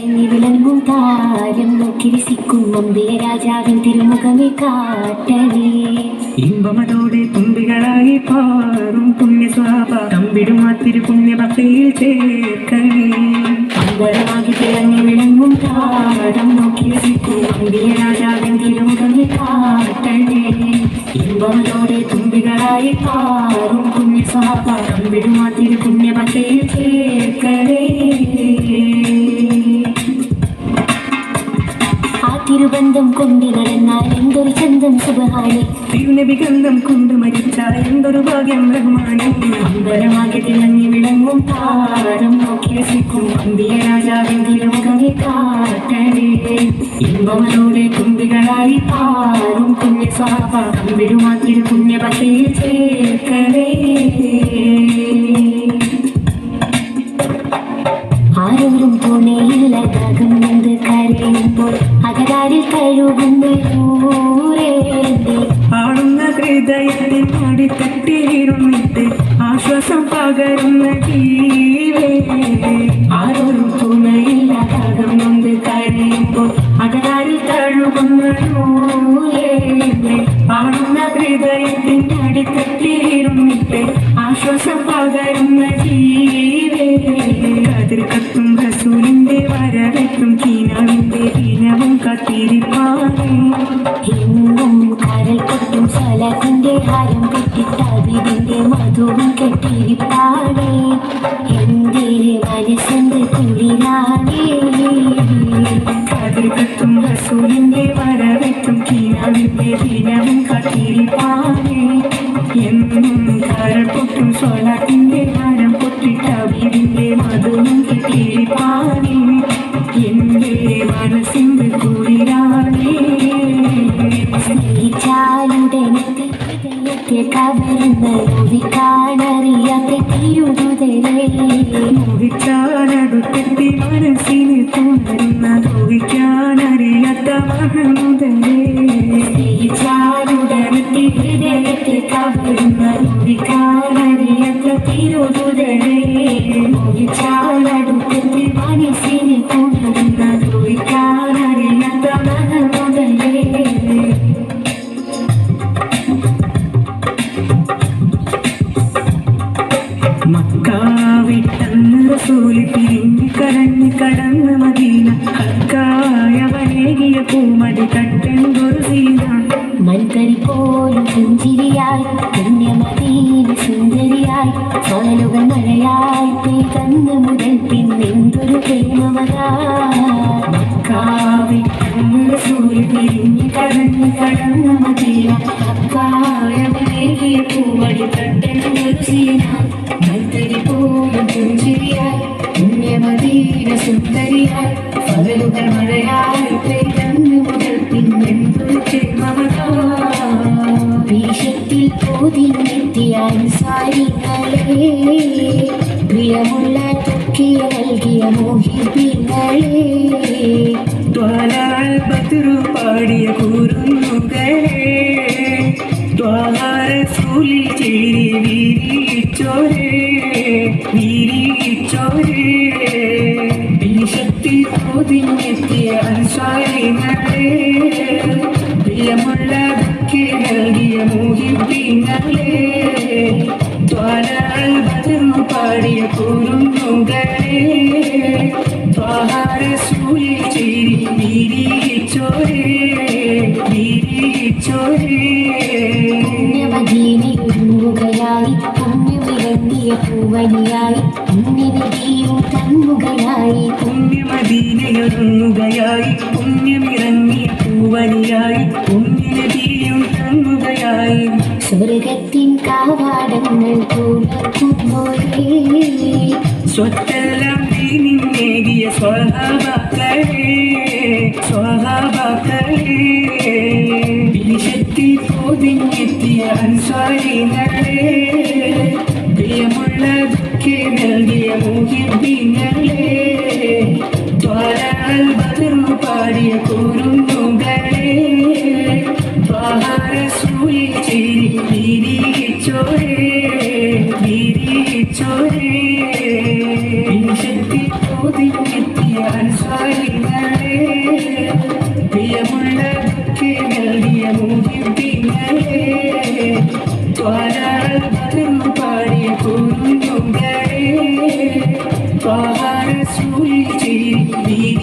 വിളങ്ങും താരം നോക്കി രസിക്കും അമ്പിയ രാജാവിൻ തിരുമുഖമേ കാട്ടണേ. ഇമ്പമതോടെ തുമ്പികളായി പാറും പുണ്യസ്വാപ തമ്പിടും ആ തിരുപുണ്യ ഭക്തിയിൽ ചേർക്കണേ. അമ്പരമാകി തിളങ്ങി വിളങ്ങും താരം നോക്കി രസിക്കും അമ്പിയ രാജാവിൻ തിരുമുഖമേ കാട്ടണേ. ഇമ്പമതോടെ തുമ്പികളായി പാറും പുണ്യസ്വാപ തമ്പിടും ആ തിരുപുണ്യ ഭക്തിയിൽ ചേർക്കണേ. തിരുബന്ധം കൊണ്ട് നടന്നാൽ എന്തൊരു ചന്തം സുബഹാനെ, തിരുനബി ഗന്ധം കൊണ്ട് മരിച്ചാൽ എന്തൊരു ഭാഗ്യം റഹ്മാനെ. അമ്പരമാകെ തിളങ്ങി വിളങ്ങും താരം നോക്കി രസിക്കും അമ്പിയ രാജാവിൻ തിരുമുഖമേ കാട്ടണേ. ഇമ്പമതോടെ തുമ്പികളായി പാറും പുണ്യസ്വാപ തമ്പിടുമാ തിരുപുണ്യ ഭക്തിയിൽ ചേർക്കണേ. ആരോരും തുണയില്ലതാകും എന്ത് കരയുമ്പോൾ അകതാരിൽ കഴുകുന്ന ആടുന്ന ഹൃദയത്തിൽ അടിത്തട്ടിയിരുന്നിട്ട് ആശ്വാസം പകരുന്ന ജീവേ. ആരോരും തുണയില്ലതാകും എന്ത് കരയുമ്പോൾ അകതാരിൽ കഴുകുന്ന ആടുന്ന ഹൃദയത്തിൽ അടിത്തട്ടിയിരുന്നിട്ട് ആശ്വാസം പകരുന്ന ജീവേ. കതിർക്കത്തും റസൂലിന്റെ വരവെത്തും കീനാവിന്റെ ദിനവും കത്തിരിപ്പാനേ. എന്നും കരൽ കൊട്ടും സലത്തിന്റെ ഹാരം കെട്ടിത്താവിതിന്റെ മധുവും കെട്ടിരിപ്പാനേ. എന്റെ മനസ്സെന്ത് കുളിരാനേ. കതിർക്കത്തും റസൂലിന്റെ വരവെത്തും കീനാവിന്റെ ദിനവും കത്തിരിപ്പാനേ. എന്നും കരൽ കൊട്ടും സലത്തിന്റെ ഹാരം പൊട്ടിത്താവിതിന്റെ മധുവും കെട്ടിരിപ്പാനേ. എന്റെ മനസ്സിന്റെ കുളിരാനേ. സ്നേഹിച്ചാലുടനത്തെ ഹൃദയത്തെ കവർന്ന നോവിക്കാനറിയാത്ത തിരുതുതരേ. നോവിച്ചാലടുത്തെത്തി മനസ്സിനെ തുണരുന്ന നോവിക്കാനറിയാത്ത മഹമുദരേ. സ്നേഹിച്ചാലുടനത്തെ ഹൃദയത്തെ കവർന്ന നോവിക്കാനറിയാത്ത തിരുതുതരേ. നോവിച്ചാലടുത്തെത്തി മനസ്സിനെ തുണരുന്ന നോവിക്കാനറിയാത്ത മഹമുദരേ. മക്കാവിട്ടന്ന് റസൂല് പിരിഞ്ഞ് കരഞ്ഞ് കടന്ന് മദീന. ഹക്കായവനേകിയ പൂമടി കട്ടെന്തൊരു സീന. മൻകരി പോലും പുഞ്ചിരിയായി പുണ്യമദീന സുന്ദരിയായി സകലുകൾ മഴയായി പെയ്തന്ന് മുതൽ പിന്നെന്തൊരു പ്രേമമതാ. മക്കാവിട്ടന്ന് റസൂല് പിരിഞ്ഞ് കരഞ്ഞ് കടന്ന് മദീന. ഹക്കായവനേകിയ പൂമടി കട്ടെന്തൊരു സീന. മൻകരി പോലും പുഞ്ചിരിയായി പുണ്യമദീന സുന്ദരിയായി സകലുകൾ മഴയായി പെയ്തന്ന് മുതൽ പിന്നെന്തൊരു പ്രേമമതാ. വിഷത്തിൽ പോതിനെത്തിയ അൻസാരികളെ, പ്രിയമുള്ള തൊക്കിയ നൽകിയ മോഹിബിങ്ങളെ. ത്വലാൽ ബദ്രു പാടിയ കുരുന്നുകളെ, ത്വഹ റസൂലിൽ ചേരി വീരിച്ചോരേ വീരിച്ചോരേ. വിഷത്തിൽ പോതിനെത്തിയ അൻസാരികളെ, പ്രിയമുള്ള തൊക്കി നൽകിയ മോഹിബിങ്ങളെ. ത്വലാൽ ബദ്രു പാടിയ കുരുന്നുകളെ, ത്വഹ റസൂലിൽ ചേരി വീരിച്ചോരേ വീരിച്ചോരേ. പുണ്യമദീനയൊരുങ്ങുകയായി പുണ്യമിറങ്ങിയ പൂവനിയായി പുണ്യനിധിയും തന്നുകയായി. പുണ്യമദീനയൊരുങ്ങുകയായി പുണ്യമിറങ്ങിയ പൂവനിയായി പുണ്യനദിയും തന്നുകയായി. സ്വർഗത്തിൻ കാവാടങ്ങൾ തുറക്കുന്നോരേ. സ്വത്തെല്ലാം ദീനിന്നേകിയ സ്വഹാബാക്കളേ സ്വഹാബാക്കളേ. വിശത്തിൽ പോതിഞ്ഞെത്തിയ അൻസാരികളെ, പ്രിയമുള്ള ദുഃഖി നൽകിയ മോഹിബിങ്ങളെ. ത്വലാൽ ബദ്രു പാടിയ കുരുന്നുകളെ, ത്വഹ റസൂലിൽ ചേരി വീരിച്ചോരേ വീരിച്ചോരേ. വിശത്തിൽ പോതിഞ്ഞെത്തിയ അൻസാരി കാര്യങ്ങളെ പ്രിയമുള്ള നൽകിയ മുഹിബിങ്ങളെ പാടിയ കുരുന്നുകളെ പാറസൂലി ചെയ്തിരിച്ചോരേ